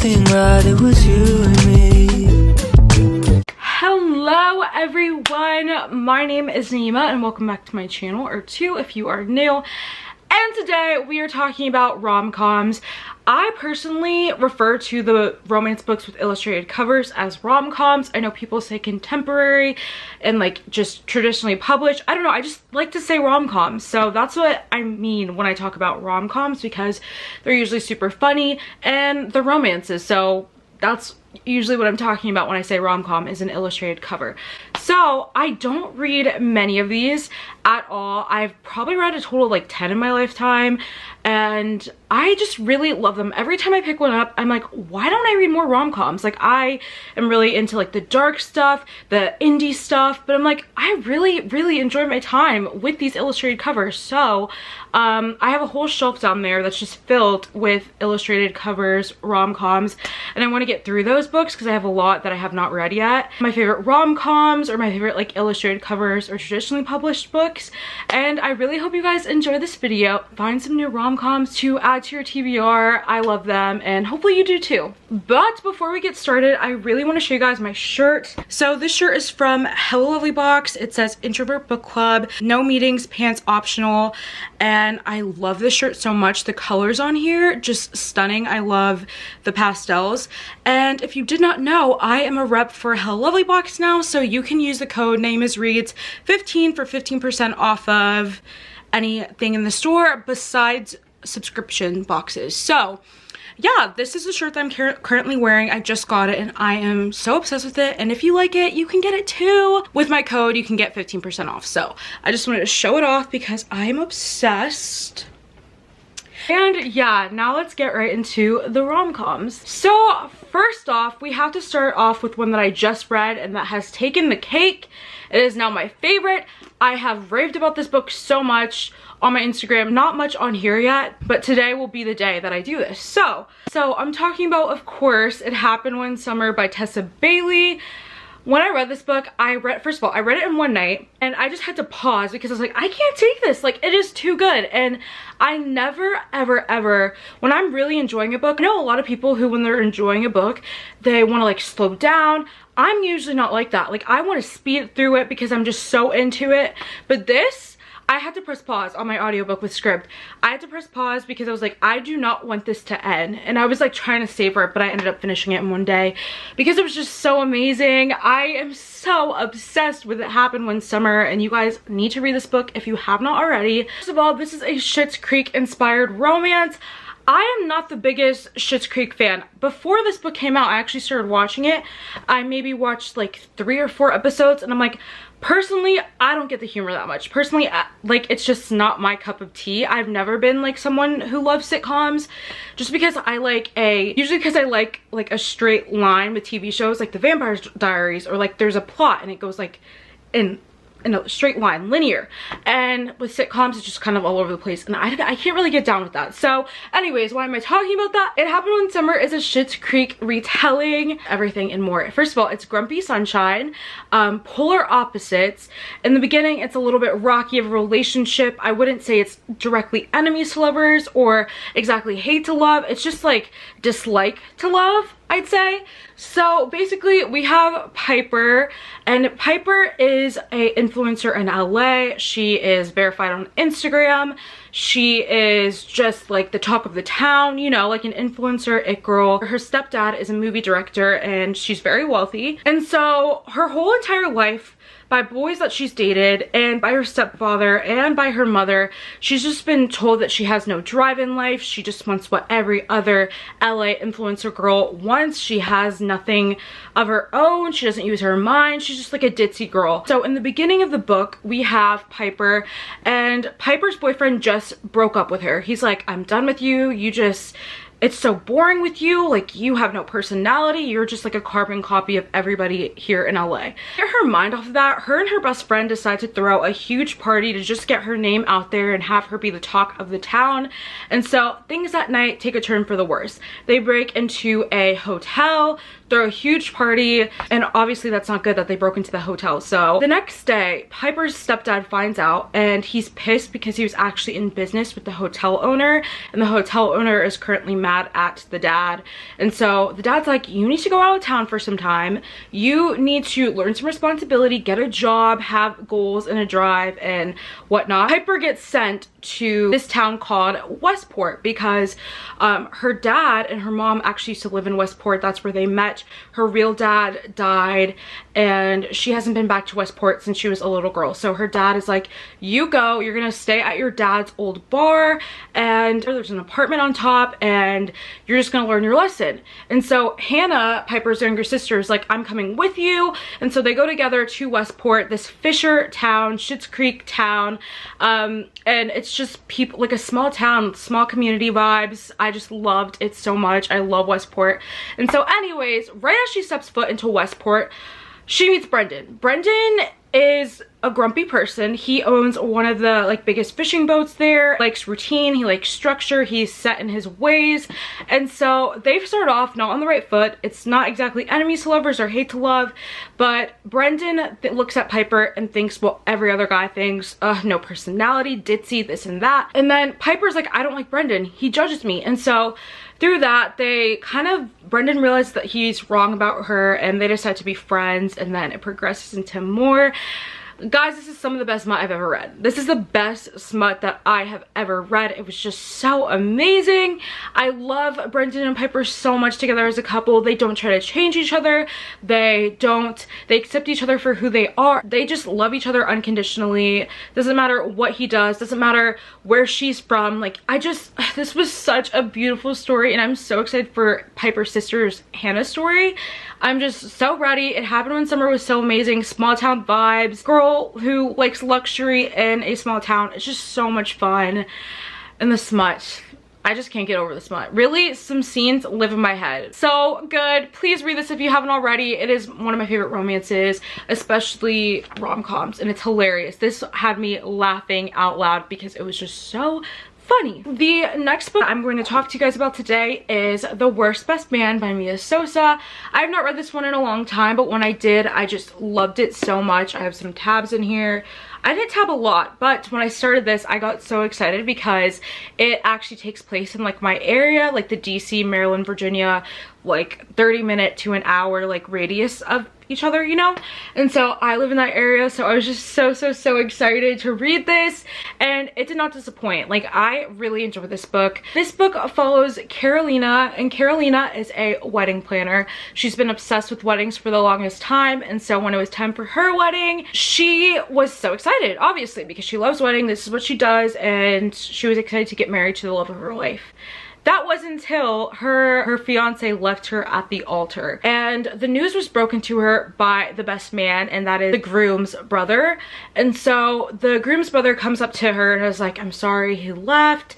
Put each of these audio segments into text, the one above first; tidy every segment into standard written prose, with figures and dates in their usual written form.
everything right, it was you and me. Hello everyone, my name is Nayeema and welcome back to my channel, or two if you are new. And today we are talking about rom-coms. I personally refer to the romance books with illustrated covers as rom-coms. I know people say contemporary and like just traditionally published. I don't know, I just like to say rom-coms. So that's what I mean when I talk about rom-coms, because they're usually super funny and the romances. So that's usually what I'm talking about when I say rom-com, is an illustrated cover. So I don't read many of these at all. I've probably read a total of like 10 in my lifetime, and I just really love them. Every time I pick one up, I'm like, why don't I read more rom-coms? Like, I am really into like the dark stuff, the indie stuff, but I'm like, I really enjoy my time with these illustrated covers. So I have a whole shelf down there that's just filled with illustrated covers, rom-coms, and I want to get through those books because I have a lot that I have not read yet. My favorite rom-coms, or my favorite like illustrated covers or traditionally published books. And I really hope you guys enjoy this video. Find some new rom-coms to add to your TBR. I love them and hopefully you do too. But before we get started, I really want to show you guys my shirt. So this shirt is from Hello Lovely Box. It says Introvert Book Club, no meetings, pants optional. And I love this shirt so much. The colors on here, just stunning. I love the pastels. And if you did not know, I am a rep for Hello Lovely Box now, so you can use the code nayemasreads 15 for 15% off of anything in the store besides subscription boxes. So yeah, this is the shirt that I'm currently wearing. I just got it and I am so obsessed with it. And if you like it, you can get it too. With my code, you can get 15% off. So I just wanted to show it off because I'm obsessed. And yeah, now let's get right into the rom-coms. So first off, we have to start off with one that I just read and that has taken the cake. It is now my favorite. I have raved about this book so much on my Instagram. Not much on here yet, but today will be the day that I do this. So I'm talking about, of course, It Happened One Summer by Tessa Bailey. When I read this book, first of all, I read it in one night and I just had to pause because I was like, I can't take this. Like, it is too good. And I never, ever, when I'm really enjoying a book, I know a lot of people who, when they're enjoying a book, they want to like slow down. I'm usually not like that. Like, I want to speed through it because I'm just so into it. But this, I had to press pause on my audiobook with script. I had to press pause because I was like, I do not want this to end. And I was like trying to savor it, but I ended up finishing it in one day because it was just so amazing. I am so obsessed with It Happened One Summer, and you guys need to read this book if you have not already. First of all, this is a Schitt's Creek inspired romance. I am not the biggest Schitt's Creek fan. Before this book came out, I actually started watching it. I maybe watched like 3 or 4 episodes and I'm like, personally, I don't get the humor that much. Personally, like, it's just not my cup of tea. I've never been like someone who loves sitcoms, just because I like usually because I like a straight line with TV shows like The Vampire Diaries, or like there's a plot and it goes like in a straight line, linear. And with sitcoms, it's just kind of all over the place, and I can't really get down with that. So anyways, why am I talking about that? It Happened One Summer is a Schitt's Creek retelling, everything and more. First of all, it's Grumpy Sunshine, polar opposites. In the beginning, it's a little bit rocky of a relationship. I wouldn't say it's directly enemies to lovers or exactly hate to love. It's just like dislike to love, I'd say. So basically we have Piper, and Piper is a influencer in LA. She is verified on Instagram. She is just like the talk of the town, you know, like an influencer it girl. Her stepdad is a movie director and she's very wealthy. And so her whole entire life, by boys that she's dated and by her stepfather and by her mother, she's just been told that she has no drive in life. She just wants what every other LA influencer girl wants. She has nothing of her own. She doesn't use her mind. She's just like a ditzy girl. So in the beginning of the book, we have Piper, and Piper's boyfriend just broke up with her. He's like, I'm done with you. It's so boring with you. Like, you have no personality. You're just like a carbon copy of everybody here in LA. To get her mind off of that, her and her best friend decide to throw a huge party to just get her name out there and have her be the talk of the town. And so things that night take a turn for the worse. They break into a hotel throw a huge party, and obviously that's not good that they broke into the hotel. So the next day, Piper's stepdad finds out, and he's pissed because he was actually in business with the hotel owner, and the hotel owner is currently mad at the dad. And so the dad's like, you need to go out of town for some time. You need to learn some responsibility, get a job, have goals and a drive and whatnot. Piper gets sent to this town called Westport because her dad and her mom actually used to live in Westport. That's where they met. Her real dad died, and she hasn't been back to Westport since she was a little girl. So her dad is like, you go, you're gonna stay at your dad's old bar, and there's an apartment on top, and you're just gonna learn your lesson. And so Hannah, Piper's younger sister, is like, I'm coming with you. And so they go together to Westport, this Fisher town, Schitt's Creek town, and it's just people, like a small town, small community vibes. I just loved it so much. I love Westport. And so anyways, right as she steps foot into Westport, she meets Brendan. Brendan is a grumpy person. He owns one of the like biggest fishing boats there. He likes routine, he likes structure, he's set in his ways. And so they've started off not on the right foot. It's not exactly enemies to lovers or hate to love, but Brendan looks at Piper and thinks what every other guy thinks, no personality, ditzy, this and that. And then Piper's like, I don't like Brendan, he judges me. And so through that, Brendan realizes that he's wrong about her, and they decide to be friends, and then it progresses into more. Guys, this is some of the best smut I've ever read. This is the best smut that I have ever read. It was just so amazing. I love Brendan and Piper so much together as a couple. They don't try to change each other. They accept each other for who they are. They just love each other unconditionally. Doesn't matter what he does. Doesn't matter where she's from. Like, this was such a beautiful story, and I'm so excited for Piper's sister's Hannah story. I'm just so ready. It happened when summer was so amazing. Small town vibes. Girl who likes luxury in a small town. It's just so much fun. And the smut. I just can't get over the smut. Really, some scenes live in my head. So good. Please read this if you haven't already. It is one of my favorite romances, especially rom-coms, and it's hilarious. This had me laughing out loud because it was just so funny. The next book I'm going to talk to you guys about today is The Worst Best Man by Mia Sosa. I have not read this one in a long time, but when I did, I just loved it so much. I have some tabs in here. I didn't tab a lot, but when I started this, I got so excited because it actually takes place in like my area, like the DC, Maryland, Virginia, like 30-minute to an hour like radius of each other, you know? And so I live in that area, so I was just so excited to read this, and it did not disappoint. Like, I really enjoyed this book. This book follows Carolina, and Carolina is a wedding planner. She's been obsessed with weddings for the longest time, and so when it was time for her wedding, she was so excited, obviously, because she loves weddings. This is what she does, and she was excited to get married to the love of her life. That was until her fiance left her at the altar, and the news was broken to her by the best man, and that is the groom's brother. And so the groom's brother comes up to her and is like, I'm sorry he left.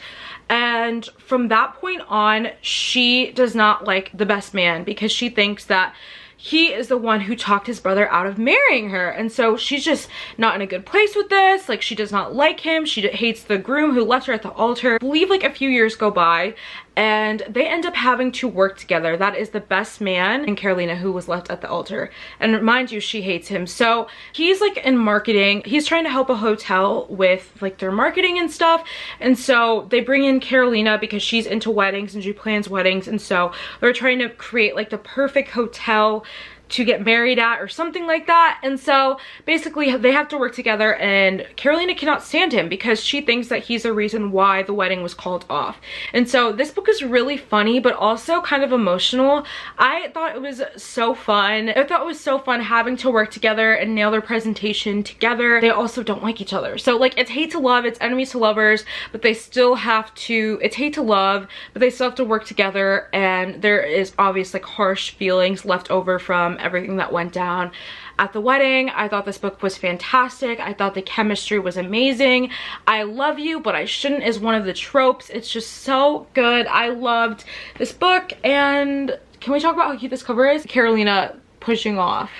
And from that point on, she does not like the best man because she thinks that he is the one who talked his brother out of marrying her. And so she's just not in a good place with this. Like, she does not like him. She hates the groom who left her at the altar. I believe like a few years go by, and they end up having to work together. That is the best man and Carolina, who was left at the altar. And mind you, she hates him. So he's like in marketing. He's trying to help a hotel with like their marketing and stuff. And so they bring in Carolina because she's into weddings and she plans weddings. And so they're trying to create like the perfect hotel to get married at or something like that. And so basically they have to work together, and Carolina cannot stand him because she thinks that he's the reason why the wedding was called off. And so this book is really funny but also kind of emotional. I thought it was so fun. I thought it was so fun having to work together and nail their presentation together. They also don't like each other. So like, it's hate to love, it's enemies to lovers, but they still have to, it's hate to love, but they still have to work together. And there is obvious like harsh feelings left over from everything that went down at the wedding. I thought this book was fantastic. I thought the chemistry was amazing. I love you, but I shouldn't is one of the tropes. It's just so good. I loved this book. And can we talk about how cute this cover is? Carolina pushing off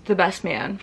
the best man.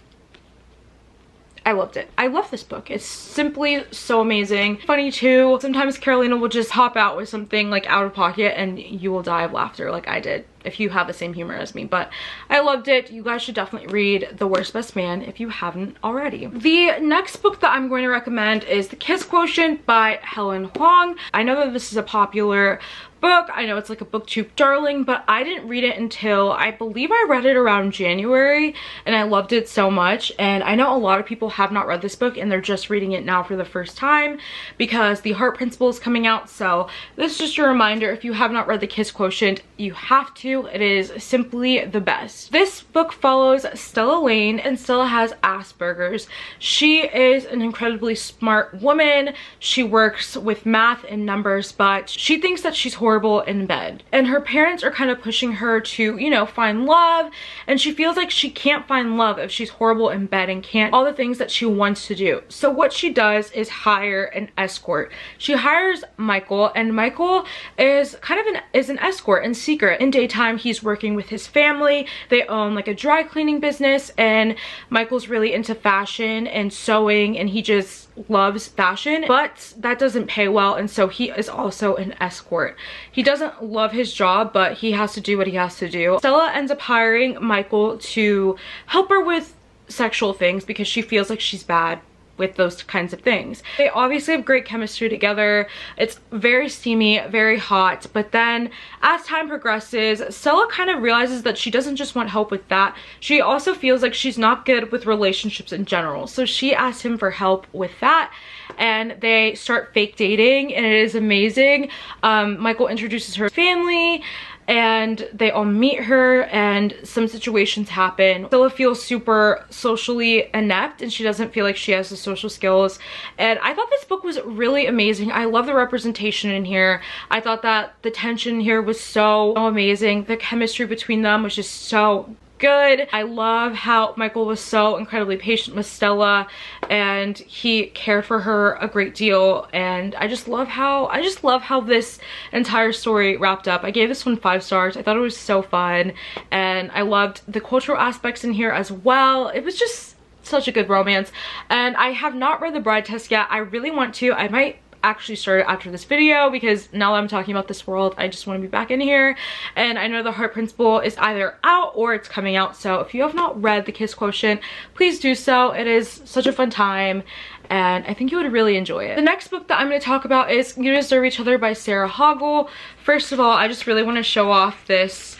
I loved it. I love this book. It's simply so amazing. Funny too. Sometimes Carolina will just hop out with something like out of pocket and you will die of laughter like I did. if you have the same humor as me, but I loved it. You guys should definitely read The Worst Best Man if you haven't already. The next book that I'm going to recommend is The Kiss Quotient by 𝓿𝓲𝓬𝓬𝓲. I know that this is a popular book. I know it's like a booktube darling, but I didn't read it until, I believe I read it around January, and I loved it so much. And I know a lot of people have not read this book and they're just reading it now for the first time because The Heart Principle is coming out. So this is just a reminder, if you have not read The Kiss Quotient, you have to. It is simply the best. This book follows Stella Lane, and Stella has Asperger's. She is an incredibly smart woman. She works with math and numbers, but she thinks that she's horrible in bed. And her parents are kind of pushing her to, you know, find love. And she feels like she can't find love if she's horrible in bed and can't all the things that she wants to do. So what she does is hire an escort. She hires Michael, and Michael is kind of an escort in secret. In daytime, he's working with his family. They own like a dry cleaning business, and Michael's really into fashion and sewing, and he just loves fashion, but that doesn't pay well, and so he is also an escort. He doesn't love his job, but he has to do what he has to do. Stella ends up hiring Michael to help her with sexual things because she feels like she's bad with those kinds of things. They obviously have great chemistry together. It's very steamy, very hot, but then as time progresses, Stella kind of realizes that she doesn't just want help with that. She also feels like she's not good with relationships in general. So she asks him for help with that, and they start fake dating, and it is amazing. Michael introduces her family, and they all meet her, and some situations happen. Stella feels super socially inept, and she doesn't feel like she has the social skills. And I thought this book was really amazing. I love the representation in here. I thought that the tension here was so amazing. The chemistry between them was just so good. I love how Michael was so incredibly patient with Stella, and he cared for her a great deal. And I just love how this entire story wrapped up. I gave this one 5 stars. I thought it was so fun, and I loved the cultural aspects in here as well. It was just such a good romance. And I have not read The Bride Test yet. I really want to. I might actually start it after this video, because now that I'm talking about this world, I just want to be back in here. And I know The Heart Principle is either out or it's coming out, so if you have not read The Kiss Quotient, please do so. It is such a fun time, and I think you would really enjoy it. The next book that I'm going to talk about is You Deserve Each Other by Sarah Hoggle. First of all, I just really want to show off this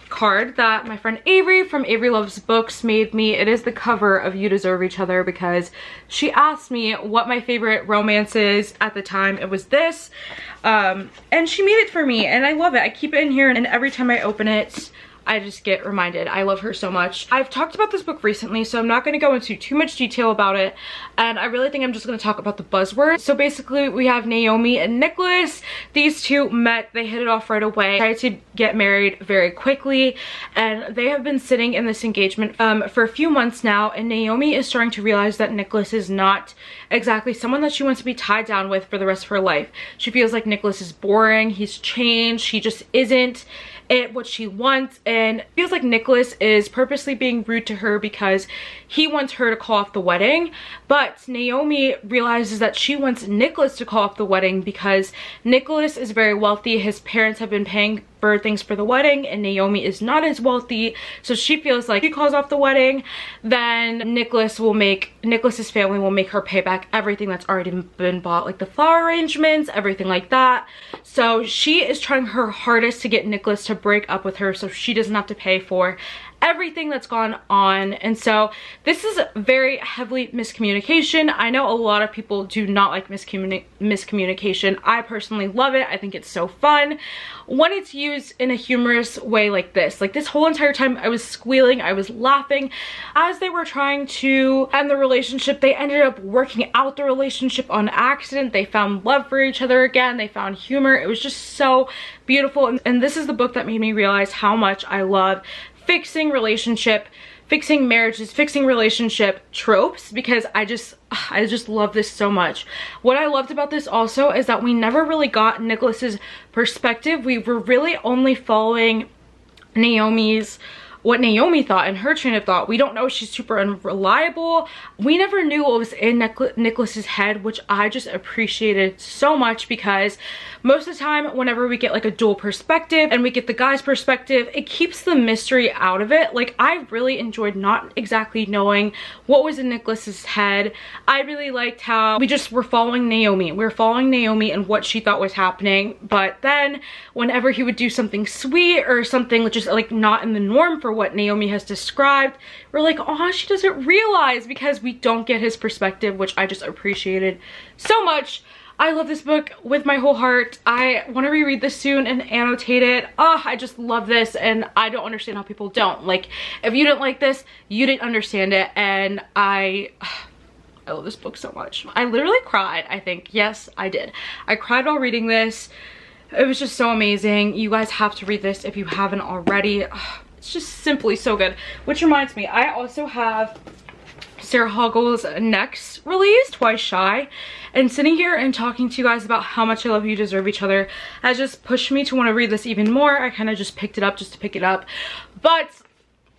card that my friend Avery from Avery Loves Books made me. It is the cover of You Deserve Each Other, because she asked me what my favorite romance is. At the time it was this, and she made it for me, and I love it. I keep it in here, and every time I open it, I just get reminded. I love her so much. I've talked about this book recently, so I'm not going to go into too much detail about it, and I really think I'm just going to talk about the buzzwords. So basically, we have Naomi and Nicholas. These two met, they hit it off right away, tried to get married very quickly, and they have been sitting in this engagement for a few months now, and Naomi is starting to realize that Nicholas is not exactly someone that she wants to be tied down with for the rest of her life. She feels like Nicholas is boring, he's changed, he just isn't what she wants, and feels like Nicholas is purposely being rude to her because he wants her to call off the wedding. But Naomi realizes that she wants Nicholas to call off the wedding because Nicholas is very wealthy. His parents have been paying for things for the wedding, and Naomi is not as wealthy, so she feels like if she calls off the wedding, then Nicholas's family will make her pay back everything that's already been bought, like the flower arrangements, everything like that. So she is trying her hardest to get Nicholas to break up with her so she doesn't have to pay for everything that's gone on. And so this is very heavily miscommunication. I know a lot of people do not like miscommunication. I personally love it. I think it's so fun when it's used in a humorous way like this. Like this whole entire time I was squealing, I was laughing. As they were trying to end the relationship, they ended up working out the relationship on accident. They found love for each other again. They found humor. It was just so beautiful. And this is the book that made me realize how much I love fixing marriages, fixing relationship tropes, because I just love this so much. What I loved about this also is that we never really got Nicholas's perspective. We were really only following Naomi's what Naomi thought and her train of thought. We don't know if she's super unreliable. We never knew what was in Nicholas's head, which I just appreciated so much, because most of the time whenever we get like a dual perspective and we get the guy's perspective, it keeps the mystery out of it. Like, I really enjoyed not exactly knowing what was in Nicholas's head. I really liked how we just were following Naomi. We were following Naomi and what she thought was happening, but then whenever he would do something sweet or something just like not in the norm for what Naomi has described, we're like, oh, she doesn't realize, because we don't get his perspective, which I just appreciated so much. I love this book with my whole heart. I want to reread this soon and annotate it. Oh, I just love this, and I don't understand how people don't. Like, if you didn't like this, you didn't understand it, and I love this book so much. I literally cried, I think. Yes, I did. I cried while reading this. It was just so amazing. You guys have to read this if you haven't already. It's just simply so good. Which reminds me, I also have Sarah Hoggle's next release, Twice Shy, and sitting here and talking to you guys about how much I love You Deserve Each Other has just pushed me to want to read this even more. I kind of just picked it up just to pick it up, but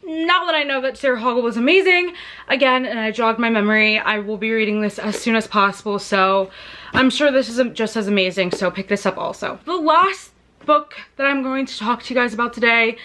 now that I know that Sarah Hoggle was amazing again and I jogged my memory, I will be reading this as soon as possible, so I'm sure this is just as amazing, so pick this up also. The last book that I'm going to talk to you guys about today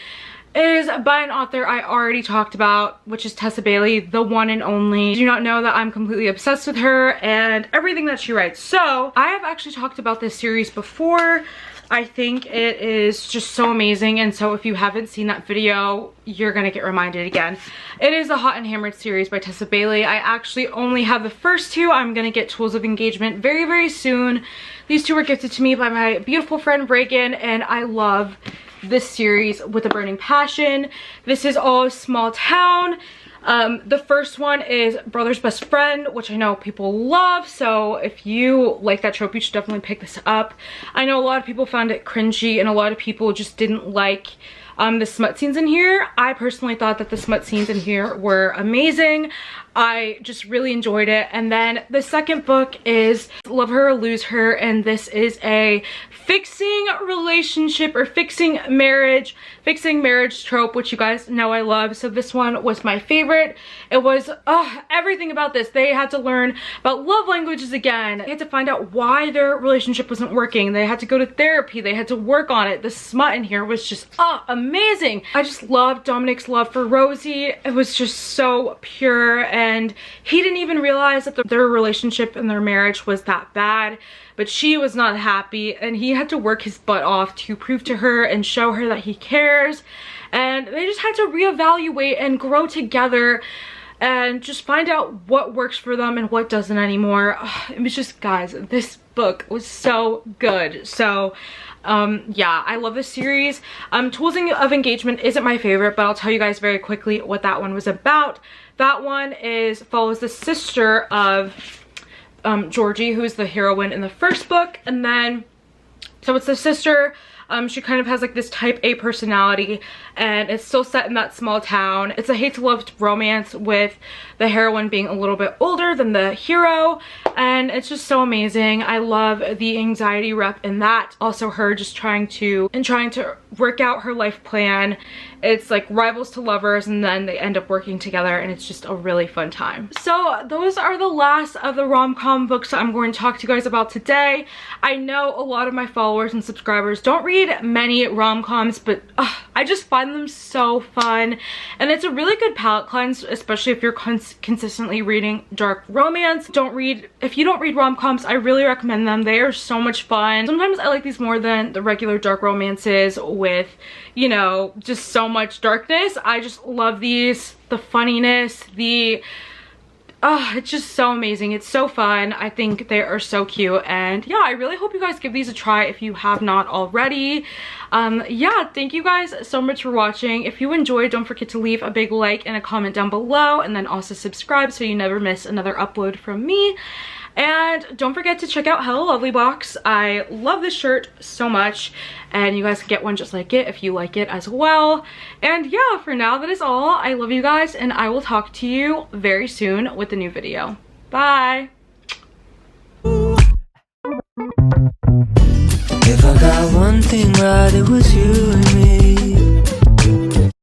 is by an author I already talked about, which is Tessa Bailey, the one and only. Do not know that I'm completely obsessed with her and everything that she writes. So I have actually talked about this series before. I think it is just so amazing, and so if you haven't seen that video, you're gonna get reminded again. It is the Hot and Hammered series by Tessa Bailey. I actually only have the first two. I'm gonna get Tools of Engagement very, very soon. These two were gifted to me by my beautiful friend Reagan, and I love this series with a burning passion. This is all small town. The first one is Brother's Best Friend, which I know people love, so if you like that trope, you should definitely pick this up. I know a lot of people found it cringy and a lot of people just didn't like the smut scenes in here. I personally thought that the smut scenes in here were amazing. I just really enjoyed it. And then the second book is Love Her or Lose Her, and this is a fixing relationship or fixing marriage trope, which you guys know I love. So this one was my favorite. It was everything about this. They had to learn about love languages again. They had to find out why their relationship wasn't working. They had to go to therapy. They had to work on it. The smut in here was just amazing. I just loved Dominic's love for Rosie. It was just so pure, and he didn't even realize that their relationship and their marriage was that bad, but she was not happy, and he had to work his butt off to prove to her and show her that he cares. And they just had to reevaluate and grow together and just find out what works for them and what doesn't anymore. It was just, guys, this book was so good. So yeah, I love this series. Tools of Engagement isn't my favorite, but I'll tell you guys very quickly what that one was about. That one follows the sister of Georgie, who's the heroine in the first book, and then so it's the sister. She kind of has like this type A personality, and it's still set in that small town. It's a hate to love romance with the heroine being a little bit older than the hero, and it's just so amazing. I love the anxiety rep in that. Also her just trying to work out her life plan. It's like rivals to lovers, and then they end up working together, and it's just a really fun time. So those are the last of the rom-com books I'm going to talk to you guys about today. I know a lot of my followers and subscribers don't read many rom-coms, but I just find them so fun, and it's a really good palate cleanse, especially if you're consistently reading dark romance. If you don't read rom-coms, I really recommend them. They are so much fun. Sometimes I like these more than the regular dark romances with, you know, just so much darkness. I just love these, the funniness, it's just so amazing. It's so fun. I think they are so cute, and yeah, I really hope you guys give these a try if you have not already. Yeah, thank you guys so much for watching. If you enjoyed, don't forget to leave a big like and a comment down below, and then also subscribe so you never miss another upload from me. And don't forget to check out Hello Lovely box. I love this shirt so much, and you guys can get one just like it if you like it as well. And yeah, for now, that is all. I love you guys, and I will talk to you very soon with a new video. Bye! If I got one thing right, it was you and me.